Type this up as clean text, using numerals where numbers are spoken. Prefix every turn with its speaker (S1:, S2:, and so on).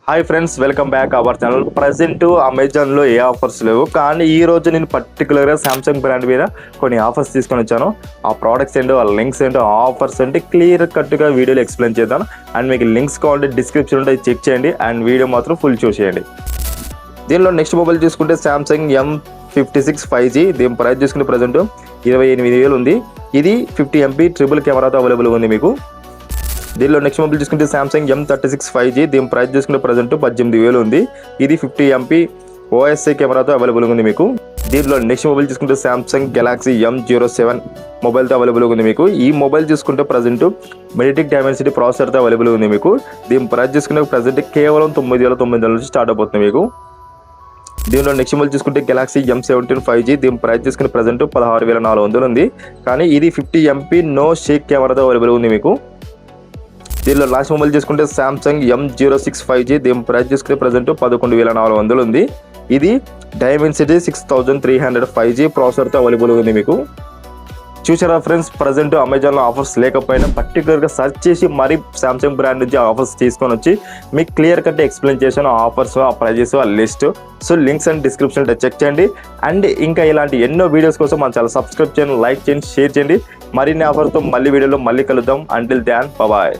S1: Hi friends, welcome back our channel. Present అమెజాన్లో ఏ offers లేవు, కానీ ఈ రోజు నేను పర్టికులర్గా సామ్సంగ్ బ్రాండ్ మీద కొన్ని ఆఫర్స్ తీసుకొని వచ్చాను. ఆ ప్రోడక్ట్స్ ఏంటో, ఆ లింక్స్ ఏంటో, ఆ ఆఫర్స్ ఏంటి క్లియర్ కట్గా వీడియోలో ఎక్స్ప్లెయిన్ చేద్దాను. అండ్ మీకు లింక్స్ కావాలంటే డిస్క్రిప్షన్ ఉంటే చెక్ చేయండి అండ్ వీడియో మాత్రం ఫుల్ చూసేయండి. దీనిలో నెక్స్ట్ మొబైల్ చూసుకుంటే సామ్సంగ్ M56 5G. దీని ప్రైస్ చూసుకుంటే ప్రజెంట్ 28,000 ఉంది. ఇది 50 MP ట్రిపుల్ కెమెరాతో అవైలబుల్గా ఉంది మీకు. దీనిలో నెక్స్ట్ మొబైల్ చూసుకుంటే సామ్సంగ్ M36 5G. దీని ప్రైస్ చూసుకుంటే ప్రజెంట్ 18,000 ఉంది. ఇది 50 MP OSI కెమెరాతో అవైలబుల్గా ఉంది మీకు. దీనిలో నెక్స్ట్ మొబైల్ చూసుకుంటే సామ్సంగ్ గెలాక్సీ M07 మొబైల్తో అవైలబుల్గా ఉంది మీకు. ఈ మొబైల్ చూసుకుంటే ప్రజెంట్ మెడిటెక్ డైమెన్సిటీ ప్రాసెసర్తో అవైలబుల్గా ఉంది మీకు. దీని ప్రైస్ చూసుకుంటే ప్రజెంట్ కేవలం 9,900 నుంచి స్టార్ట్ అయిపోతుంది మీకు. దీనిలో నెక్స్ట్ మొబైల్ చూసుకుంటే గెలాక్సీ M17 5G. దీని ప్రైస్ చూసుకుంటే ప్రజెంట్ 16,400 ఉంది. కానీ ఇది 50 MP నో షేక్ కెమెరాతో అవైలబుల్గా ఉంది మీకు. దీనిలో లాస్ట్ మొబైల్ చూసుకుంటే సామ్సంగ్ M06 5G. దీని ప్రైస్ చూసుకుంటే ప్రజెంట్ 11,400 ఉంది. ఇది డైమెన్సిటీ 6300 5G ప్రాసెసర్తో అవైలబుల్గా ఉంది మీకు. చూసారా ఫ్రెండ్స్, ప్రజెంట్ అమెజాన్లో ఆఫర్స్ లేకపోయినా పర్టికులర్గా సెర్చ్ చేసి మరీ సామ్సంగ్ బ్రాండ్ నుంచి ఆఫర్స్ తీసుకొని వచ్చి మీకు క్లియర్ కట్ ఎక్స్ప్లెయిన్ చేశాను. ఆ ఆఫర్స్, ఆ ప్రైజెస్, ఆ list. So links and description చెక్ చేయండి. అండ్ ఇంకా ఇలాంటి ఎన్నో వీడియోస్ కోసం మన ఛానల్ సబ్స్క్రైబ్ చేయండి, లైక్ చేయండి, షేర్ చేయండి. మరిన్ని ఆఫర్తో మళ్ళీ వీడియోలో మళ్ళీ కలుద్దాం. Until then bye.